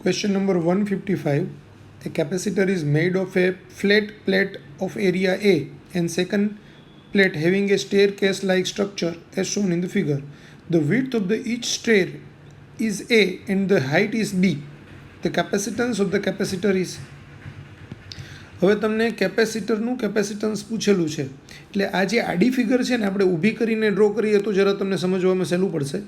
Question number 155. A capacitor is made of a flat plate of area A and second plate having a staircase like structure as shown in the figure. The width of the each stair is A and the height is B. The capacitance of the capacitor is. હવે તમને કેપેસિટરનું capacitance પૂછેલું છે એટલે આ જે આડી figure છે ને આપણે ઊભી કરીને ડ્રો કરીએ તો જરા તમને સમજવામાં સહેલું પડશે.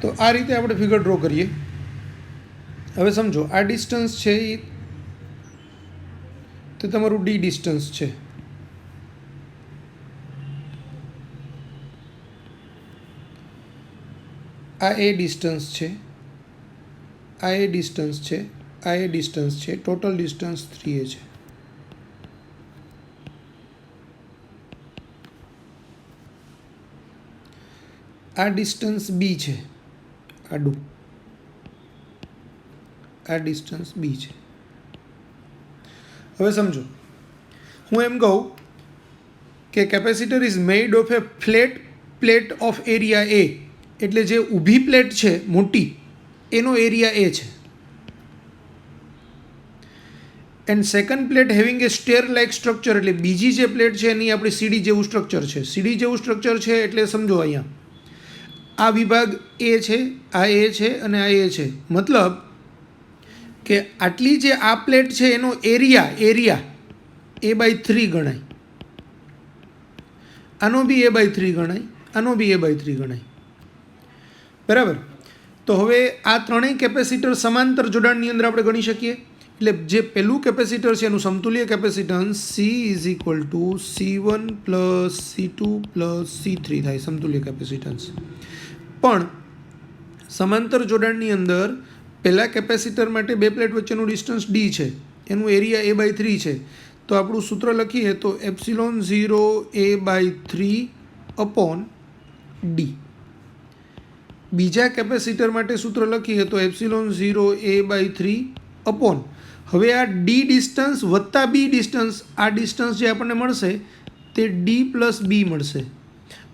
તો આ રીતે આપણે ફિગર ડ્રો કરીએ. હવે સમજો આ ડિસ્ટન્સ છે એ તો તમારું ડી ડિસ્ટન્સ છે. આ એ ડિસ્ટન્સ છે, આ એ ડિસ્ટન્સ છે, આ એ ડિસ્ટન્સ છે. ટોટલ ડિસ્ટન્સ 3a છે. આ ડિસ્ટન્સ બી છે, આડું આ ડિસ્ટન્સ બી છે. હવે સમજો હું એમ કહું કે capacitor is made of a flat plate of area A, એટલે જે ઊભી પ્લેટ છે મોટી એનો એરિયા એ છે. And second plate having A stare like structure, એટલે બીજી જે પ્લેટ છે એની આપણી સીડી જેવું સ્ટ્રક્ચર છે. સીડી જેવું સ્ટ્રક્ચર છે એટલે સમજો અહીંયા આ વિભાગ એ છે, આ એ છે અને આ એ છે. મતલબ કે આટલી જે આ પ્લેટ છે એનો એરિયા A/3 ગણાય, આનો બી A/3 ગણાય, આનો બી A/3 ગણાય. બરાબર. તો હવે આ ત્રણેય કેપેસિટર સમાંતર જોડાણની અંદર આપણે ગણી શકીએ. એટલે જે પહેલું કેપેસિટર છે એનું સમતુલ્ય capacitance C = C1 + C2 + C3 થાય, સમતુલ્ય કેપેસિટન્સ. પણ સમાંતર જોડાણની અંદર પહેલાં કેપેસિટર માટે બે પ્લેટ વચ્ચેનું ડિસ્ટન્સ ડી છે, એનું એરિયા A/3 છે. તો આપણું સૂત્ર લખીએ તો ε0 A/3 અપોન ડી. બીજા કેપેસિટર માટે સૂત્ર લખીએ તો ε0 A/3 અપોન, હવે આ ડી ડિસ્ટન્સ વત્તા બી ડિસ્ટન્સ, આ ડિસ્ટન્સ જે આપણને મળશે તે ડી પ્લસ બી મળશે.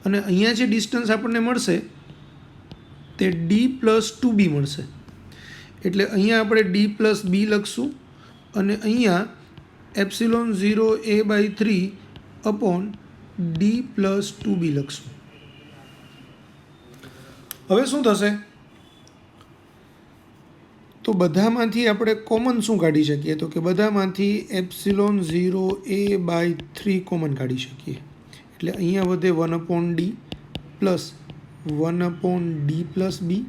અને અહીંયા જે ડિસ્ટન્સ આપણને મળશે તે ડી પ્લસ 2b મળશે. એટલે અહીંયા આપણે ડી પ્લસ બી લખશું અને અહીંયા ε0 A/3 upon D plus 2b લખશું. હવે શું થશે તો બધામાંથી આપણે કોમન શું કાઢી શકીએ તો કે બધામાંથી ε0 A/3 કોમન કાઢી શકીએ. એટલે અહીંયા વધે 1/d પ્લસ 1/d પ્લસ બી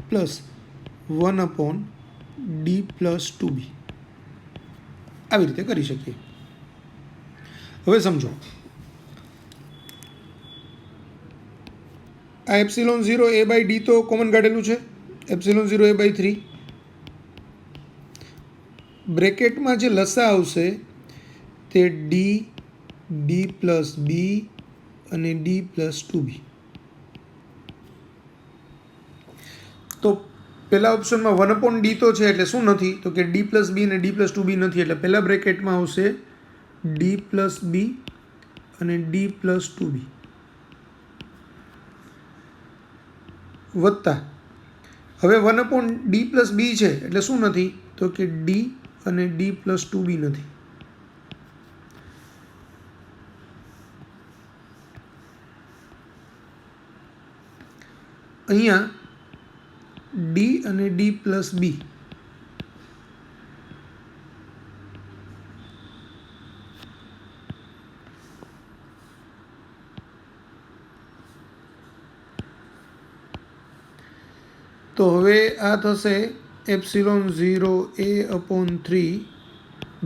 પ્લસ 1/d પ્લસ 2b. આવી રીતે કરી શકીએ. હવે સમજો આ ε0 A/d તો કોમન કાઢેલું છે, ε0 A/3. બ્રેકેટમાં જે લસા આવશે તે ડી પ્લસ બી અને ડી પ્લસ 2b. તો પહેલા ઓપ્શનમાં 1/d તો છે એટલે શું નથી તો કે ડી પ્લસ બી અને ડી પ્લસ 2b નથી. એટલે પહેલા બ્રેકેટમાં આવશે ડી પ્લસ બી અને ડી પ્લસ 2b વત્તા, હવે 1/d પ્લસ બી છે એટલે શું નથી તો કે ડી અને ડી પ્લસ 2b નથી. અહીંયા ડી અને ડી પ્લસ બી, તો હવે આ થશે ε0 A/3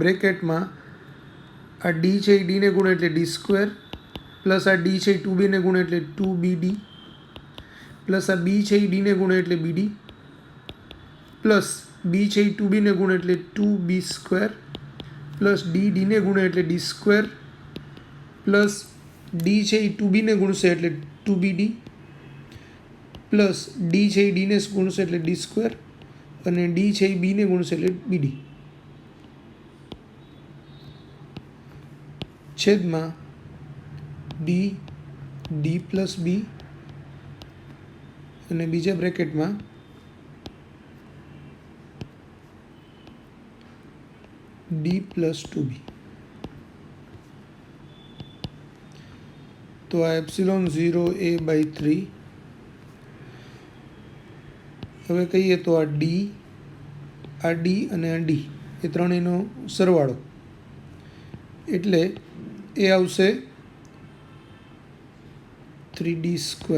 બ્રેકેટમાં આ ડી છે એ ડીને ગુણે એટલે d² પ્લસ આ ડી છે એ 2b ને ગુણે એટલે 2bd પ્લસ આ બી છે એ ડીને ગુણે એટલે bd પ્લસ બી છે એ 2b ને ગુણે એટલે 2b² પ્લસ ડી ને ગુણે એટલે d² પ્લસ ડી છે એ 2b ને ગુણશે એટલે 2bd પ્લસ ડી છે એ ડીને ગુણશે એટલે d² અને ડી છે એ બીને ગુણશે એટલે bd છેદમાં d પ્લસ બી અને બીજા બ્રેકેટમાં d પ્લસ 2b. તો આ એપ્સિલોન 0a/3 હવે કહીએ તો આ d અને આ d એ ત્રણેયનો સરવાળો એટલે એ આવશે 3d²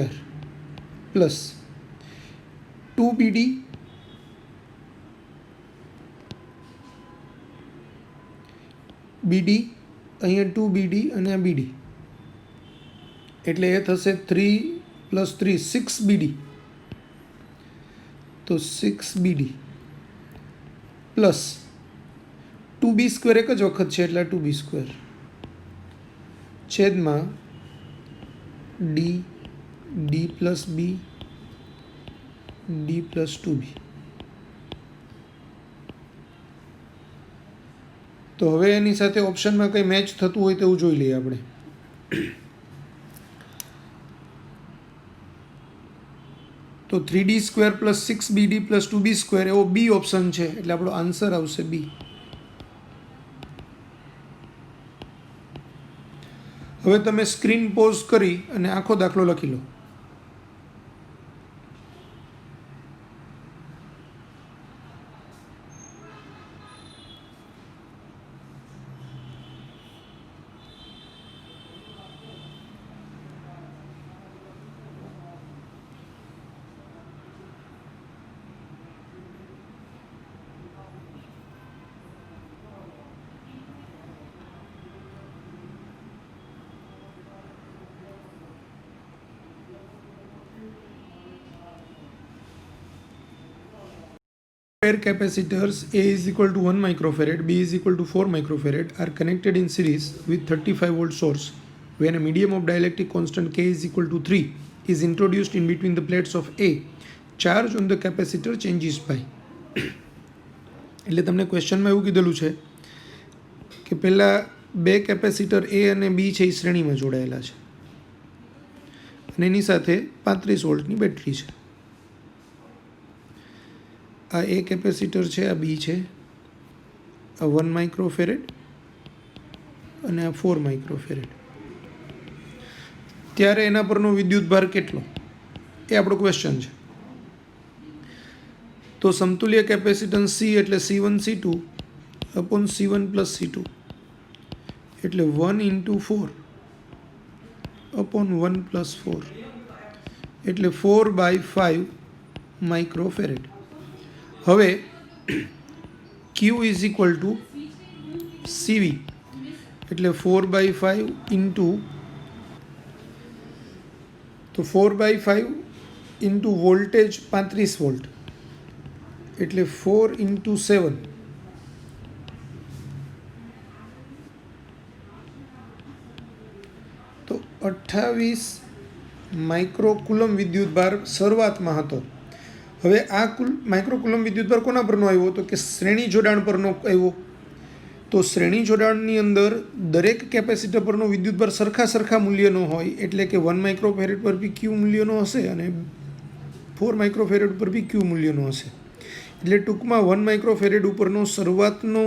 પ્લસ 2bd bd અહીંયા 2bd અને આ bd એટલે એ થશે 3 + 3 6bd તો 6bd પ્લસ 2b² એક જ વખત છે એટલે 2b² છેદમાં d પ્લસ બી d પ્લસ 2b. તો હવે એની સાથે ઓપ્શનમાં કંઈ મેચ થતું હોય તેવું જોઈ લઈએ આપણે. તો 3d² plus 6bd plus 2b² એવો બી ઓપ્શન છે એટલે આપણો આન્સર આવશે બી. હવે તમે સ્ક્રીન પોઝ કરી અને આખો દાખલો લખી લો. Pair capacitors A is equal to 1 microfarad, B is equal to 4 microfarad are connected in series with 35 volt source. When a medium of dielectric constant K is equal to 3 is introduced in between the plates of A, charge on the capacitor changes by. એટલે તમને ક્વેશ્ચનમાં એવું કીધેલું છે કે પહેલાં બે capacitor A અને B છે એ શ્રેણીમાં જોડાયેલા છે અને એની સાથે 35 વોલ્ટની બેટરી છે. આ એ કેપેસિટર છે, આ બી છે, આ 1 માઇક્રોફેરેડ અને આ 4 માઇક્રોફેરેડ. ત્યારે એના પરનો વિદ્યુતભાર કેટલો એ આપણો ક્વેશ્ચન છે. તો સમતુલ્ય કેપેસિટન્સ C એટલે C1 C2 upon C1 plus C2 એટલે 1 × 4 અપોન 1 પ્લસ 4 એટલે 4/5 માઇક્રોફેરેડ. હવે Q is equal two CV એટલે 4/5 ઇન્ટુ તો 4/5 ઇન્ટુ વોલ્ટેજ 35 વોલ્ટ એટલે 4 × 7 તો 28 માઇક્રોકુલમ વિદ્યુતભાર શરૂઆતમાં હતો. હવે આ માઇક્રોકુલમ વિદ્યુતભાર કોના પરનો આવ્યો તો કે શ્રેણી જોડાણ પરનો આવ્યો. તો શ્રેણી જોડાણની અંદર દરેક કેપેસિટર પરનો વિદ્યુતભાર સરખા મૂલ્યનો હોય એટલે કે 1 માઇક્રોફેરેડ પર બી ક્યુ મૂલ્યનો હશે અને 4 માઇક્રોફેરેડ પર બી ક્યુ મૂલ્યનો હશે. એટલે ટૂંકમાં 1 માઇક્રોફેરેડ ઉપરનો શરૂઆતનો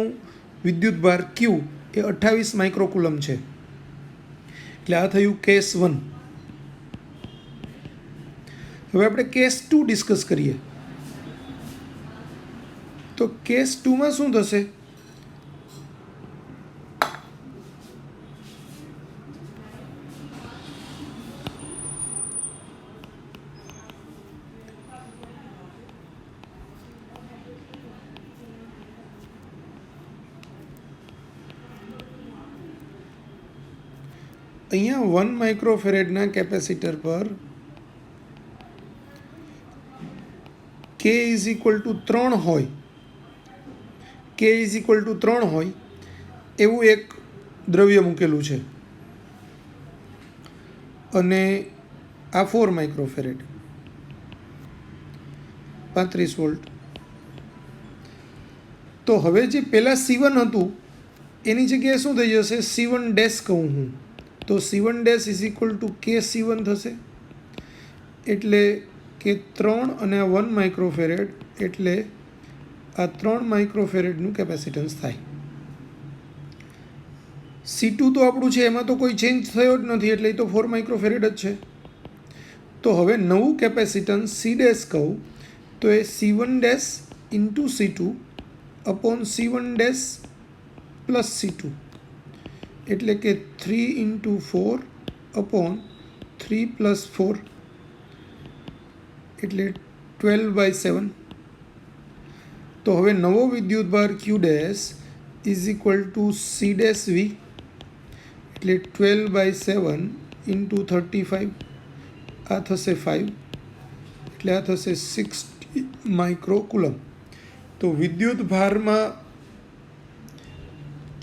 વિદ્યુતભાર ક્યુ એ 28 માઇક્રોકુલમ છે. એટલે આ થયું કેસ 1. હવે આપણે કેસ 2 ડિસ્કસ કરીએ. તો કેસ 2માં શું થશે? અહીંયા 1 માઇક્રોફેરેડના કેપેસિટર પર કે ઇઝ ઇક્વલ ટુ 3 હોય, કે ઇઝ ઇક્વલ ટુ 3 હોય એવું એક દ્રવ્ય મૂકેલું છે અને આ 4 માઇક્રોફેરેડ 35 વોલ્ટ. તો હવે જે પહેલાં C1 હતું એની જગ્યાએ શું થઈ જશે, C1 ડેશ કહું હું તો C1 dash is equal two કે C1 થશે. એટલે કે 3 અને 1 માઇક્રોફેરેડ એટલે આ 3 માઇક્રોફેરેડનું કેપેસિટન્સ થાય. C2 તો આપણું છે એમાં તો કોઈ ચેન્જ થયો જ નથી એટલે એ તો 4 માઇક્રોફેરેડ જ છે. તો હવે નવું કેપેસિટન્સ C ડેશ કહું તો એ C1 dash into C2 upon C1 dash plus C2 એટલે કે 3 ઇન્ટુ 4 અપોન 3 પ્લસ 4 એટલે 12/7. તો હવે નવો વિદ્યુતભાર Q dash is equal two C dash V એટલે 12/7 ઇન્ટુ 35 આ થશે 5 એટલે આ થશે 60 માઇક્રોકુલમ. તો વિદ્યુત ભારમાં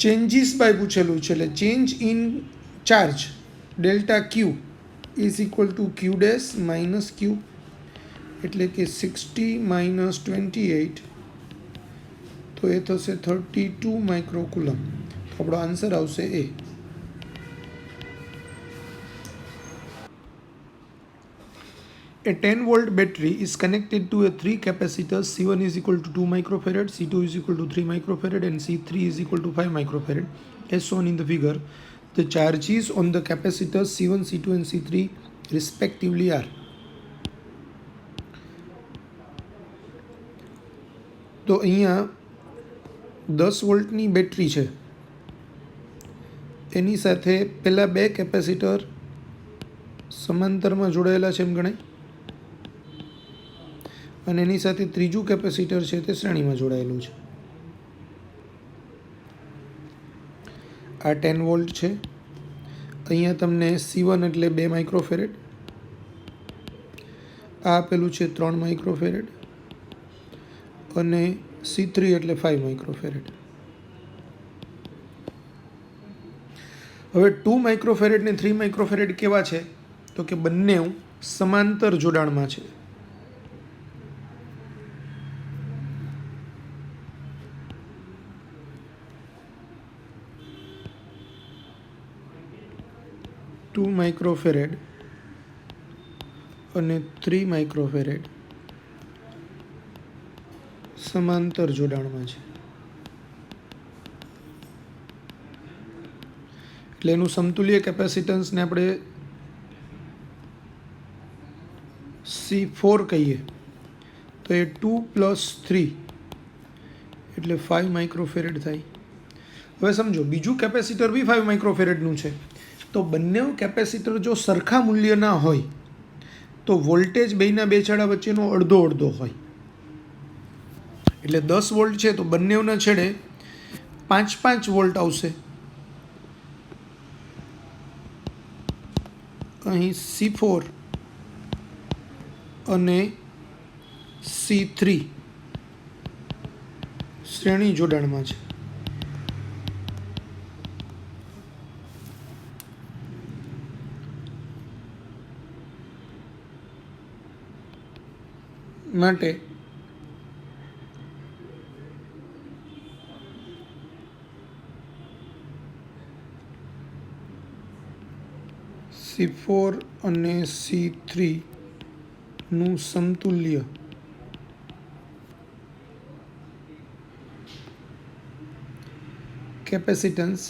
ચેન્જીસ બાય પૂછેલું છે એટલે change in charge delta Q is equal to Q dash minus Q એટલે કે 60 માઇનસ 28 તો એ થશે 32 માઇક્રોકુલમ. તો આપણો આન્સર આવશે એ. A 10 volt battery is connected to a 3 capacitors. C1 is equal to 2 microfarad, C2 is equal to 3 microfarad and C3 is equal to 5 microfarad as shown in the figure. The charges on the capacitors C1, C2 and C3 respectively are. તો અહીંયા 10 વોલ્ટની battery છે એની સાથે પહેલાં 2 capacitor સમાંતરમાં જોડાયેલા છે એમ ગણાય અને એની સાથે ત્રીજું કેપેસિટર છે તે શ્રેણીમાં જોડાયેલું છે. આ 10 વોલ્ટ છે. અહીંયા તમને C1 એટલે 2 માઇક્રોફેરેડ, આ આપેલું છે 3 માઇક્રોફેરેડ અને C3 એટલે 5 માઇક્રોફેરેડ. હવે 2 માઇક્રોફેરેડ ને 3 માઇક્રોફેરેડ કેવા છે તો કે બંને સમાંતર જોડાણમાં છે. ટુ માઇક્રોફેરેડ અને 3 માઇક્રોફેરેડ સમાંતર જોડાણમાં છે એટલે એનું સમતુલ્ય કેપેસિટન્સને આપણે C4 કહીએ તો એ 2 પ્લસ 3 એટલે 5 માઇક્રોફેરેડ થાય. હવે સમજો બીજું કેપેસિટર બી 5 માઇક્રોફેરેડનું છે તો બંને કેપેસિટર જો સરખા મૂલ્યના હોય તો વોલ્ટેજ બેયના બે છેડા વચ્ચેનો અડધો અડધો હોય. એટલે 10 વોલ્ટ છે તો બંનેના છેડે 5 વોલ્ટ આવશે. અહીં C4 અને C3 શ્રેણી જોડાણમાં છે. માટે C4 અને C3 નું સમતુલ્ય કેપેસિટન્સ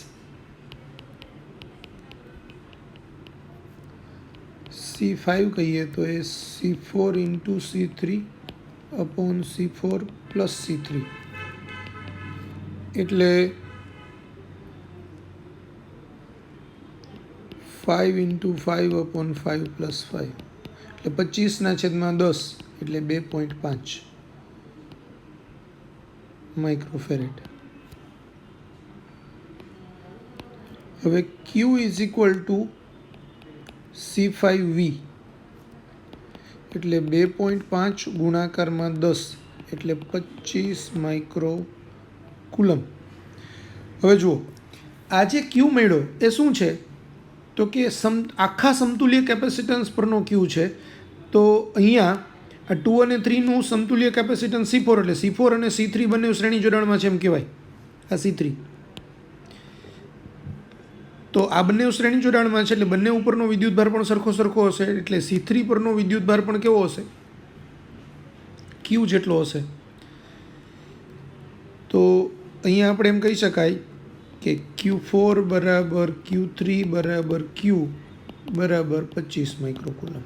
C5 કહીએ તો એ C4 into C3 upon C4 plus C3 એટલે 5 ઇન્ટુ 5 અપોન 5 પ્લસ 5 એટલે 25/10 એટલે 2.5 માઇક્રોફેરેડ. હવે Q is equal two C5V એટલે 2.5 ગુણાકારમાં 10 એટલે 25 માઇક્રો કુલમ. હવે જુઓ, આ જે ક્યુ મળ્યો એ શું છે? તો કે આખા સમતુલ્ય કેપેસિટન્સ પરનો ક્યુ છે. તો અહીંયા આ 2 અને 3નું સમતુલ્ય કેપેસિટન્સ C4, એટલે C4 અને C3 બંને શ્રેણી જોડાણમાં છે એમ કહેવાય. આ C3 તો આ બંને શ્રેણી જોડાણમાં છે એટલે બંને ઉપરનો વિદ્યુતભાર પણ સરખો હશે. એટલે C3 પરનો વિદ્યુતભાર પણ કેવો હશે? Q જેટલો હશે. તો અહીંયા આપણે એમ કહી શકાય કે Q4 બરાબર Q3 બરાબર Q બરાબર 25 માઇક્રોકુલમ.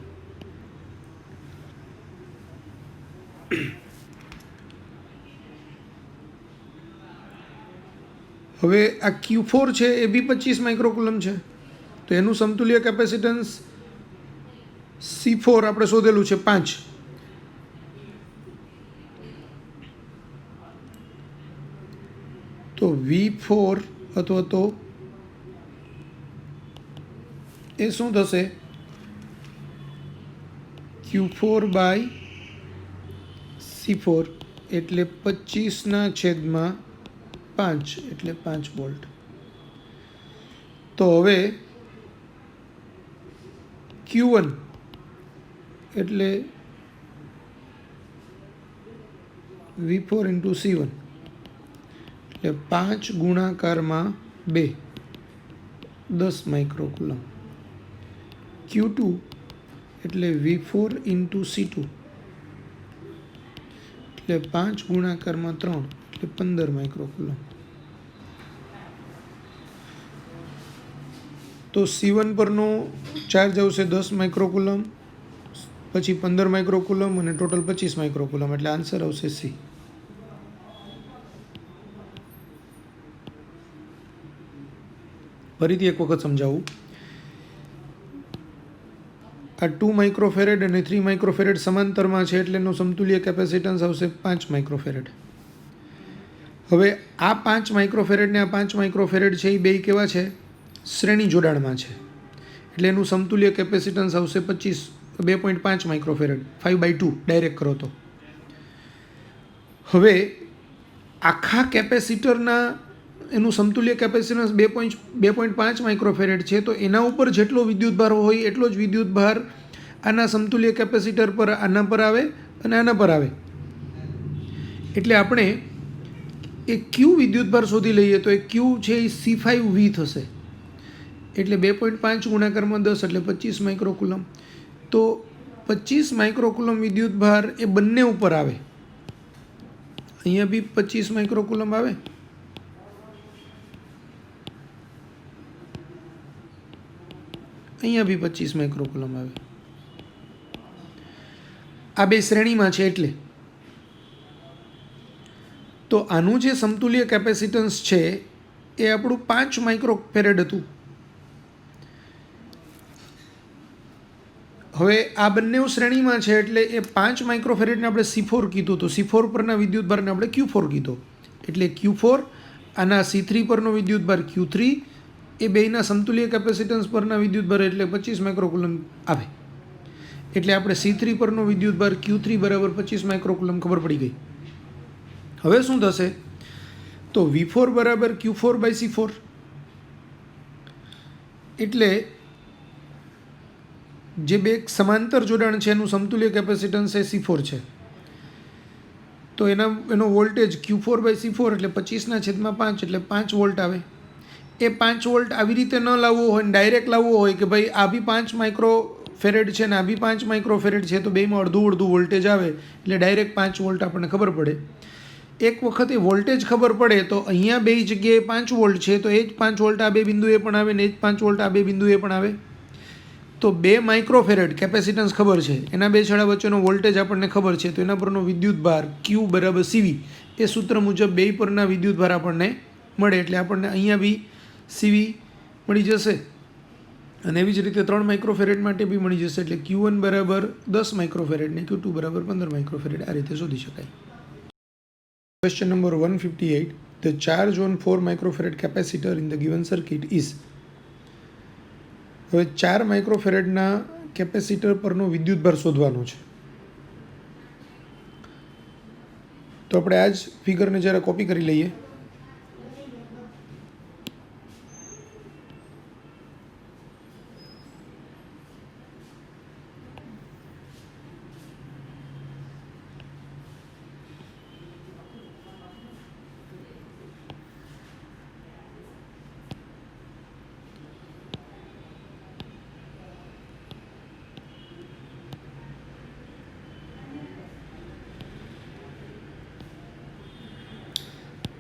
હવે આ Q4 છે એ બી 25 માઇક્રોકુલમ છે. તો એનું સમતુલ્ય કેપેસિટન્સ C4 આપણે શોધેલું છે 5. તો V4 અથવા તો એ શું થશે? Q4 બાય C4 એટલે 25/5 એટલે 5 વોલ્ટ. તો હવે Q1 એટલે V4 ઇન્ટુ C1 એટલે 5 ગુણાકારમાં 2 10 માઇક્રોકુલમ. Q2 એટલે V4 ઇન્ટુ C2 એટલે 5 ગુણાકારમાં 3 એટલે 15 માઇક્રોકુલમ. તો C1 પરનો ચાર્જ આવશે 10 માઇક્રોકુલમ, પછી 15 માઇક્રોકુલમ અને ટોટલ 25 માઇક્રોકુલમ. એટલે આન્સર આવશે C. ફરીથી એક વખત સમજાવું. આ 2 માઇક્રોફેરેડ અને 3 માઇક્રોફેરેડ સમાંતરમાં છે એટલે એનું સમતુલ્ય કેપેસિટન્સ આવશે 5 માઇક્રોફેરેડ. હવે આ 5 માઇક્રોફેરેડ ને આ 5 માઇક્રોફેરેડ છે એ બે કેવા છે? શ્રેણી જોડાણમાં છે. એટલે એનું સમતુલ્ય કેપેસિટન્સ આવશે 2.5 માઇક્રોફેરેડ. 5/2 ડાયરેક્ટ કરો તો. હવે આખા કેપેસિટરના એનું સમતુલ્ય કેપેસિટન્સ 2.5 માઇક્રોફેરેડ છે. તો એના ઉપર જેટલો વિદ્યુતભાર હોય એટલો જ વિદ્યુતભાર આના સમતુલ્ય કેપેસિટર પર આના પર આવે અને આના પર આવે. એટલે આપણે એ ક્યુ વિદ્યુતભાર શોધી લઈએ તો એ ક્યુ છે એ C5V થશે. એટલે 2.5 ગુણાકારમાં 10 એટલે 25 માઇક્રોકુલમ. તો 25 માઇક્રોકુલમ વિદ્યુતભાર એ બંને ઉપર આવે. અહીંયા બી 25 માઇક્રોકુલમ આવે, અહીંયા બી 25 માઇક્રોકુલમ આવે. આ બે શ્રેણીમાં છે એટલે. તો આનું જે સમતુલ્ય કેપેસિટન્સ છે એ આપણું 5 માઇક્રોફેરેડ હતું. હવે આ બંને શ્રેણીમાં છે એટલે એ 5 માઇક્રોફેરેડને આપણે C4 કીધું. તો C4 પરના વિદ્યુતભારને આપણે Q4 કીધો. એટલે Q4 આના C3 પરનો વિદ્યુતભાર Q3 એ બેયના સમતુલ્ય કેપેસિટન્સ પરના વિદ્યુતભાર એટલે 25 માઇક્રોકુલમ આવે. એટલે આપણે C3 પરનો વિદ્યુતભાર Q3 બરાબર 25 માઇક્રોકુલમ ખબર પડી ગઈ. હવે શું થશે? તો V4 બરાબર Q4 બાય C4 એટલે જે બે સમાંતર જોડાણ છે એનું સમતુલ્ય કેપેસિટન્સ એ C4 છે. તો એનો વોલ્ટેજ Q4 બાય C4 એટલે 25/5 એટલે 5 વોલ્ટ આવે. એ 5 વોલ્ટ આવી રીતે ન લાવવો હોય ને ડાયરેક્ટ લાવવો હોય કે ભાઈ આ બી 5 માઇક્રોફેરેડ છે ને આ બી 5 માઇક્રોફેરેડ છે તો બેમાં અડધું વોલ્ટેજ આવે એટલે ડાયરેક્ટ 5 વોલ્ટ આપણને ખબર પડે. એક વખત એ વોલ્ટેજ ખબર પડે તો અહીંયા બે જગ્યાએ 5 વોલ્ટ છે તો એ જ 5 વોલ્ટ આ બે બિંદુએ પણ આવે ને એ જ 5 વોલ્ટ આ બે બિંદુએ પણ આવે. તો 2 માઇક્રોફેરેડ કેપેસિટન્સ ખબર છે, એના બે છેડા વચ્ચેનો વોલ્ટેજ આપણને ખબર છે. તો એના પરનો વિદ્યુતભાર Q બરાબર CV એ સૂત્ર મુજબ બે પરના વિદ્યુતભાર આપણને મળે. એટલે આપણને અહીંયા બી CV મળી જશે અને એવી જ રીતે 3 માઇક્રોફેરેડ માટે બી મળી જશે. એટલે Q1 બરાબર 10 માઇક્રોફેરેડ ને Q2 બરાબર 15 માઇક્રોફેરેડ આ રીતે શોધી શકાય. Question number 158. The charge on 4 microfarad capacitor in the given circuit is. હવે 4 માઇક્રોફેરેડના કેપેસિટર પરનો વિદ્યુતભાર શોધવાનો છે. તો આપણે આ જ ફિગરને જરા કોપી કરી લઈએ.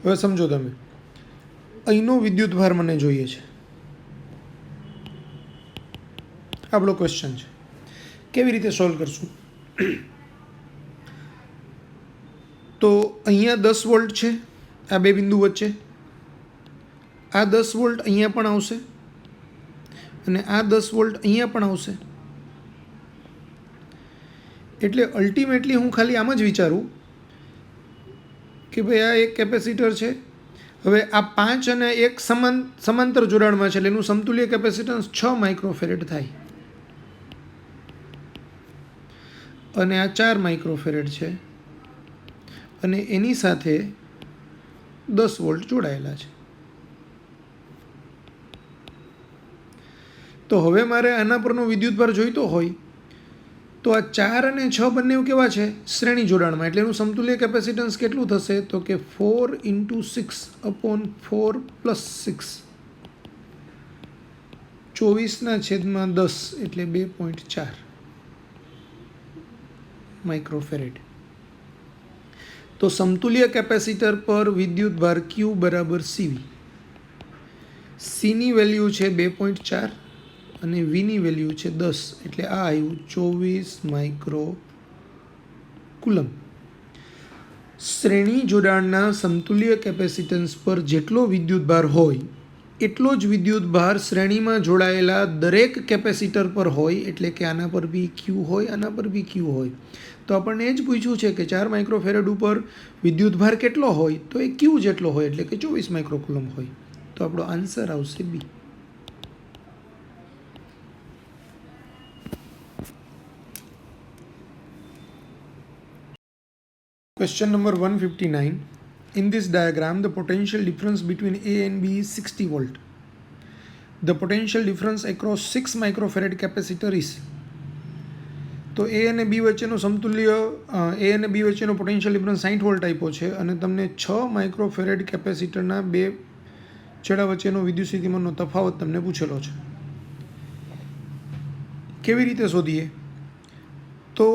હવે સમજો તમે, અહીંનો વિદ્યુતભાર મને જોઈએ છે. આપણો ક્વેશ્ચન છે. કેવી રીતે સોલ્વ કરશું? તો અહીંયા 10 વોલ્ટ છે આ બે બિંદુ વચ્ચે, આ 10 વોલ્ટ અહીંયા પણ આવશે અને આ 10 વોલ્ટ અહીંયા પણ આવશે. એટલે અલ્ટિમેટલી હું ખાલી આમ જ વિચારું કે ભાઈ આ એક કેપેસિટર છે. હવે આ 5 અને 1 સમાંતર જોડાણમાં છે એટલે એનું સમતુલ્ય કેપેસિટન્સ 6 માઇક્રોફેરેડ થાય અને આ 4 માઇક્રોફેરેડ છે અને એની સાથે 10 વોલ્ટ જોડાયેલા છે. તો હવે મારે આના પરનો વિદ્યુતભાર જોઈતો હોય તો આ 4 અને 6 બંને કેવા છે? શ્રેણી જોડાણમાં. એટલે એનું સમતુલ્ય કેપેસિટન્સ કેટલું થશે? તો કે 4 × 6/4 + 6, 24/10 એટલે 2.4 માઇક્રોફેરેડ. તો સમતુલ્ય કેપેસિટર પર વિદ્યુતભાર Q બરાબર CV. Cની વેલ્યુ છે 2.4 અને Vની વેલ્યુ છે 10 એટલે આ આવ્યું 24 માઇક્રો કુલમ. શ્રેણી જોડાણના સમતુલ્ય કેપેસિટન્સ પર જેટલો વિદ્યુતભાર હોય એટલો જ વિદ્યુતભાર શ્રેણીમાં જોડાયેલા દરેક કેપેસિટર પર હોય. એટલે કે આના પર બી Q હોય, આના પર બી Q હોય. તો આપણને એ જ પૂછ્યું છે કે 4 માઇક્રોફેરેડ ઉપર વિદ્યુતભાર કેટલો હોય? તો એ Q જેટલો હોય એટલે કે 24 માઇક્રોકુલમ હોય. તો આપણો આન્સર આવશે બી. Question number 159. In this diagram, the potential difference between A and B is 60 volt. The potential difference across 6 microfarad capacitor is. તો A અને B વચ્ચેનો સમતુલ્ય A અને B વચ્ચેનો પોટેન્શિયલ ડિફરન્સ 60 વોલ્ટ આપ્યો છે અને તમને 6 માઇક્રોફેરેડ કેપેસિટરના બે છેડા વચ્ચેનો વિદ્યુતસ્થિતિમાનનો તફાવત તમને પૂછેલો છે. કેવી રીતે શોધીએ? તો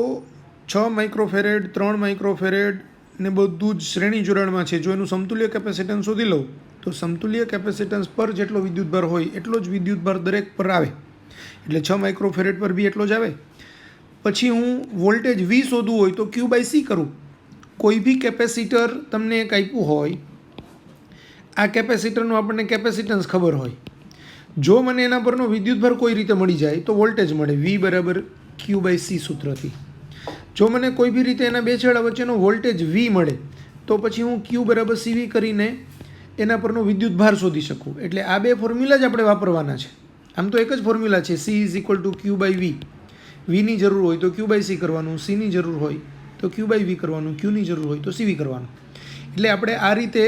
6 માઇક્રોફેરેડ 3 માઇક્રોફેરેડ ને બધું જ શ્રેણી જોડાણમાં છે. જો એનું સમતુલ્ય કેપેસિટન્સ શોધી લઉં તો સમતુલ્ય કેપેસિટન્સ પર જેટલો વિદ્યુતભાર હોય એટલો જ વિદ્યુતભાર દરેક પર આવે. એટલે 6 માઇક્રોફેરેડ પર બી એટલો જ આવે. પછી હું વોલ્ટેજ V શોધવું હોય તો Q/C કરું. કોઈ બી કેપેસિટર તમને એક આપ્યું હોય, આ કેપેસિટરનું આપણને કેપેસિટન્સ ખબર હોય. જો મને એના પરનો વિદ્યુતભાર કોઈ રીતે મળી જાય તો વોલ્ટેજ મળે V બરાબર Q/C સૂત્રથી. જો મને કોઈ બી રીતે એના બે છેડા વચ્ચેનો વોલ્ટેજ V મળે તો પછી હું Q બરાબર CV કરીને એના પરનો વિદ્યુતભાર શોધી શકું. એટલે આ બે ફોર્મ્યુલા જ આપણે વાપરવાના છે. આમ તો એક જ ફોર્મ્યુલા છે, C = Q/V. Vની જરૂર હોય તો Q/C કરવાનું, Cની જરૂર હોય તો Q/V કરવાનું, Qની જરૂર હોય તો CV કરવાનું. એટલે આપણે આ રીતે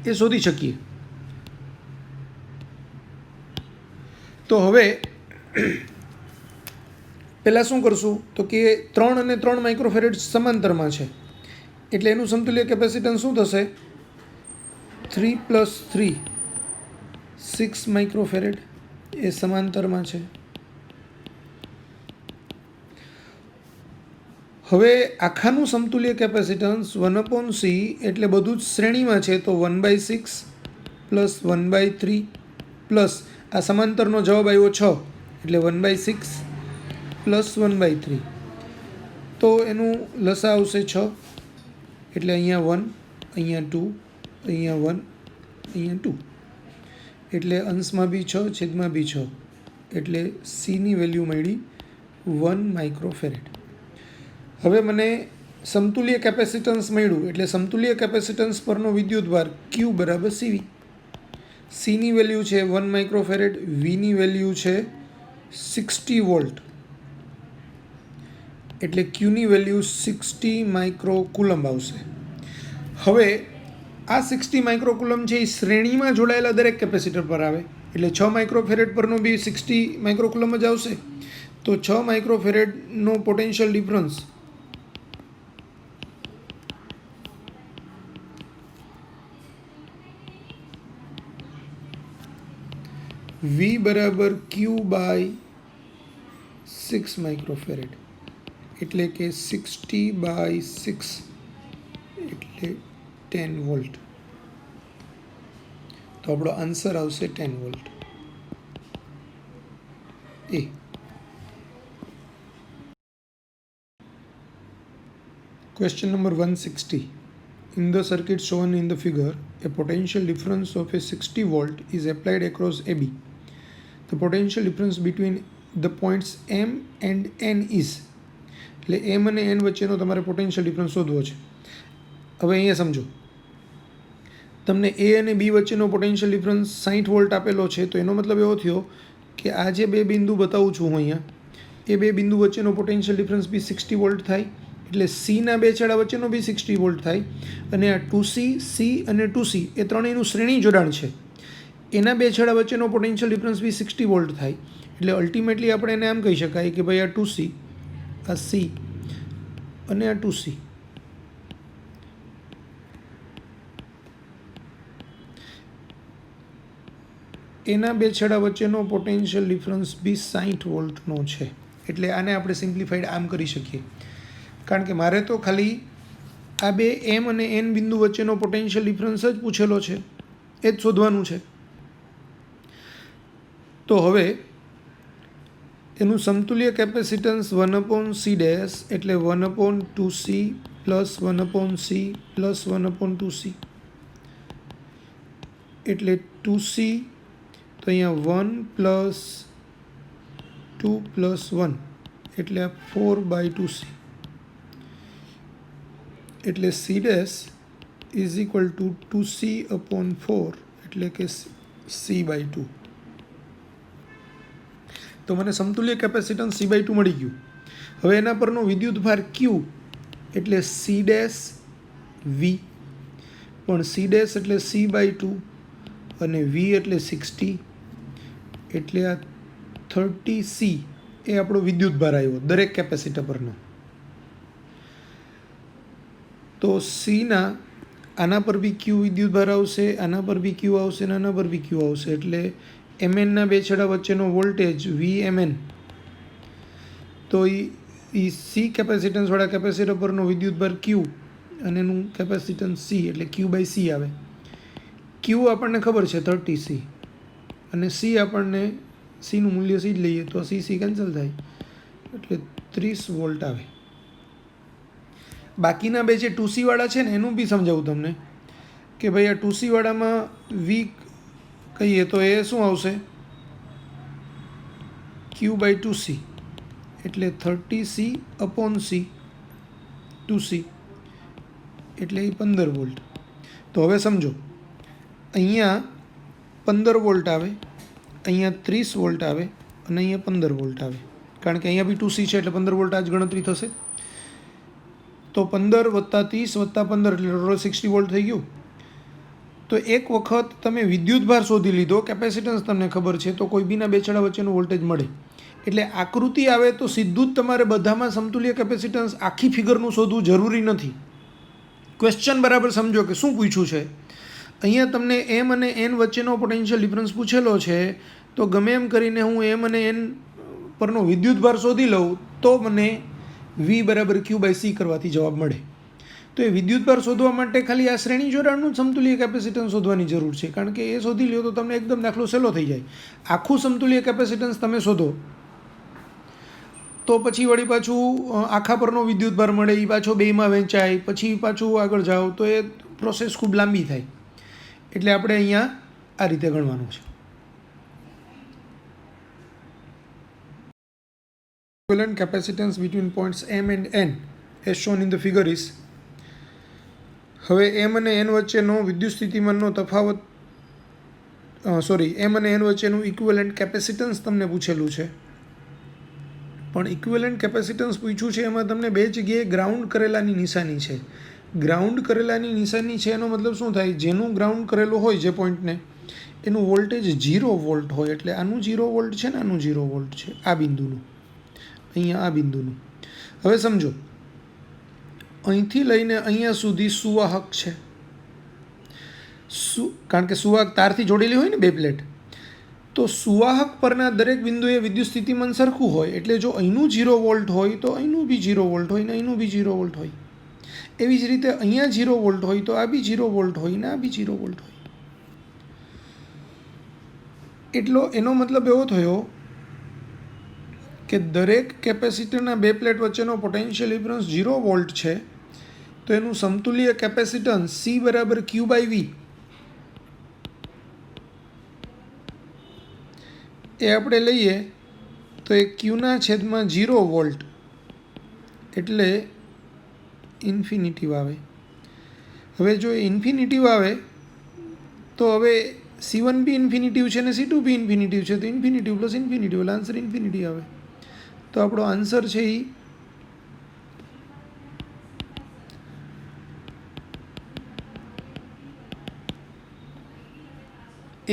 એ શોધી શકીએ. તો હવે પહેલાં શું કરશું તો કે 3 અને 3 માઇક્રોફેરેડ સમાંતરમાં છે એટલે એનું સમતુલ્ય કેપેસિટન્સ શું થશે? 3 + 3 6 માઇક્રોફેરેડ એ સમાંતરમાં છે. હવે આખાનું સમતુલ્ય કેપેસિટન્સ 1/C એટલે બધું જ શ્રેણીમાં છે. તો 1/6 + 1/3 પ્લસ આ સમાંતરનો જવાબ આવ્યો 6 એટલે 1/6 + 1/3. તો એનું લસા આવશે 6 એટલે અહીંયા 1, અહીંયા 2, અહીંયા 1, અહીંયા 2 એટલે અંશમાં બી 6 છેદમાં બી 6 એટલે Cની વેલ્યુ મળી 1 માઇક્રોફેરેડ. હવે મને સમતુલ્ય કેપેસિટન્સ મળ્યું એટલે સમતુલ્ય કેપેસિટન્સ પરનો વિદ્યુતભાર Q બરાબર CV. Cની વેલ્યુ છે 1 માઇક્રોફેરેડ, Vની વેલ્યુ છે 60 વોલ્ટ એટલે ક્યુની વેલ્યુ 60 માઇક્રોકુલમ્બ આવશે. હવે આ 60 માઇક્રોકુલમ્બ છે એ શ્રેણીમાં જોડાયેલા દરેક કેપેસિટર પર આવે, એટલે 6 માઇક્રોફેરેડ પરનો બી 60 માઇક્રોકુલમ્બ જ આવશે. તો 6 માઇક્રોફેરેડનો પોટેન્શિયલ ડિફરન્સ V બરાબર Q બાય 6 માઇક્રોફેરેડ, એટલે કે 60 બાય 6 એટલે 10 વોલ્ટ. તો આપણો આન્સર આવશે 10 volt. A Question number 160. In the circuit shown in the figure, a potential difference of a 60 volt is applied across AB. The potential difference between the points M and N is. એટલે M અને N વચ્ચેનો તમારે potential difference શોધવો છે. હવે અહીંયા સમજો, તમને A અને B વચ્ચેનો પોટેન્શિયલ ડિફરન્સ 60 વોલ્ટ આપેલો છે. તો એનો મતલબ એવો થયો કે આ જે બે બિંદુ બતાવું છું હું અહીંયા, એ બે બિંદુ વચ્ચેનો પોટેન્શિયલ ડિફરન્સ બી 60 વોલ્ટ થાય. એટલે સીના બે છેડા વચ્ચેનો બી 60 વોલ્ટ થાય. અને આ 2C, C અને 2C એ ત્રણેયનું શ્રેણી જોડાણ છે, એના બે છેડા વચ્ચેનો પોટેન્શિયલ ડિફરન્સ બી 60 વોલ્ટ થાય. એટલે અલ્ટિમેટલી આપણે એને એમ કહી શકાય કે ભાઈ આ 2C, આ C અને આ 2C એના બે છેડા વચ્ચેનો પોટેન્શિયલ ડિફરન્સ બી 60 વોલ્ટનો છે. એટલે આને આપણે સિમ્પ્લિફાઈડ આમ કરી શકીએ, કારણ કે મારે તો ખાલી આ બે M અને N બિંદુ વચ્ચેનો પોટેન્શિયલ ડિફરન્સ જ પૂછેલો છે, એ જ શોધવાનું છે. તો હવે એનું સમતુલ્ય કેપેસિટન્સ 1/C ડેશ એટલે 1/2C plus 1/C plus 1/2C એટલે 2C. તો અહીંયા 1 પ્લસ 2 પ્લસ 1 એટલે 4/2C એટલે C dash is equal two 2C/4 એટલે કે C/2. તો મને સમતુલ્ય કેપેસિટન્સ C/2 મળી ગયું. હવે એના પરનો વિદ્યુતભાર Q એટલે C ડેશ V, પણ C ડેશ એટલે C/2 અને V એટલે 60 એટલે આ 30C એ આપણો વિદ્યુતભાર આવ્યો દરેક કેપેસિટર પરનો. તો Cના આના પર બી Q વિદ્યુતભાર આવશે, આના પર બી Q આવશે અને આના પર બી Q આવશે. એટલે MNના બે છેડા વચ્ચેનો વોલ્ટેજ VMN. તો એ C કેપેસિટન્સવાળા કેપેસિટર પરનો વિદ્યુતભાર Q અને એનું કેપેસિટન્સ C એટલે Q/C આવે. Q આપણને ખબર છે 30C અને C આપણને Cનું મૂલ્ય C જ લઈએ તો C કેન્સલ થાય એટલે 30 વોલ્ટ આવે. બાકીના બે જે 2C વાળા છે ને એનું બી સમજાવું તમને કે ભાઈ આ 2C વાળામાં V કહીએ તો એ શું આવશે Q/2C એટલે 30C/C 2C એટલે એ 15 વોલ્ટ. તો હવે સમજો, અહીંયા 15 વોલ્ટ આવે, અહીંયા 30 વોલ્ટ આવે અને અહીંયા 15 વોલ્ટ આવે, કારણ કે અહીંયા બી 2C છે એટલે 15 વોલ્ટ આ જ ગણતરી થશે. તો 15 વત્તા 30 વત્તા 15 એટલે ટોટલ 60 વોલ્ટ થઈ ગયું. તો એક વખત તમે વિદ્યુતભાર શોધી લીધો, કેપેસિટન્સ તમને ખબર છે, તો કોઈ બીના બે છેડા વચ્ચેનો વોલ્ટેજ મળે. એટલે આકૃતિ આવે તો સીધું જ તમારે બધામાં સમતુલ્ય કેપેસિટન્સ આખી ફિગરનું શોધવું જરૂરી નથી. ક્વેશ્ચન બરાબર સમજો કે શું પૂછ્યું છે. અહીંયા તમને M અને N વચ્ચેનો પોટેન્શિયલ ડિફરન્સ પૂછેલો છે, તો ગમે એમ કરીને હું M અને N પરનો વિદ્યુતભાર શોધી લઉં તો મને V બરાબર Q/C કરવાથી જવાબ મળે. તો એ વિદ્યુતભાર શોધવા માટે ખાલી આ શ્રેણી જોડાણનું સમતુલ્ય કેપેસિટન્સ શોધવાની જરૂર છે, કારણ કે એ શોધી લ્યો તો તમને એકદમ દાખલો સહેલો થઈ જાય. આખું સમતુલ્ય કેપેસિટન્સ તમે શોધો તો પછી વળી પાછું આખા પરનો વિદ્યુતભાર મળે, એ પાછો બેમાં વહેંચાય, પછી પાછું આગળ જાઓ તો એ પ્રોસેસ ખૂબ લાંબી થાય. એટલે આપણે અહીંયા આ રીતે ગણવાનું છે. Equivalent capacitance between points M and N as shown in the figure is. હવે M અને N વચ્ચેનો વિદ્યુત સ્થિતિમાનનો તફાવત M અને N વચ્ચેનું ઇક્વિવેલન્ટ કેપેસિટન્સ તમને પૂછેલું છે. પણ ઇક્વિવેલન્ટ કેપેસિટન્સ પૂછ્યું છે એમાં તમને બે જગ્યાએ ગ્રાઉન્ડ કરેલાની નિશાની છે. ગ્રાઉન્ડ કરેલાની નિશાની છે એનો મતલબ શું થાય? જેનું ગ્રાઉન્ડ કરેલું હોય જે પોઈન્ટને એનું વોલ્ટેજ 0 વોલ્ટ હોય, એટલે આનું 0 વોલ્ટ છે ને આનું 0 વોલ્ટ છે, આ બિંદુનું, અહીંયા આ બિંદુનું. હવે સમજો, અહીંથી લઈને અહીંયા સુધી સુવાહક છે. કારણ કે સુવાહક તારથી જોડેલી હોય ને બે પ્લેટ, તો સુવાહક પરના દરેક બિંદુએ વિદ્યુત સ્થિતિમાન સરખું હોય. એટલે જો અહીંનું 0 વોલ્ટ હોય તો અહીંનું બી 0 વોલ્ટ હોય ને અહીંનું બી 0 વોલ્ટ હોય. એવી જ રીતે અહીંયા 0 વોલ્ટ હોય તો આ બી 0 વોલ્ટ હોય ને આ બી 0 વોલ્ટ હોય. એટલો એનો મતલબ એવો થયો કે દરેક કેપેસિટરના બે પ્લેટ વચ્ચેનો પોટેન્શિયલ ડિફરન્સ 0 વોલ્ટ છે. તો એનું સમતુલ્ય કેપેસિટન્સ C બરાબર Q/V એ આપણે લઈએ તો એ Qના છેદમાં 0 વોલ્ટ એટલે ઇન્ફિનિટિવ આવે. હવે જો એ ઇન્ફિનિટિવ આવે તો હવે C1 બી ઇન્ફિનિટિવ છે ને C2 બી ઇન્ફિનિટિવ છે, તો ઇન્ફિનિટિવ પ્લસ ઇન્ફિનિટિવ એટલે આન્સર ઇન્ફિનિટી આવે. તો આપણો આન્સર છે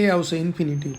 એ આવશે ઇન્ફિનિટિવ.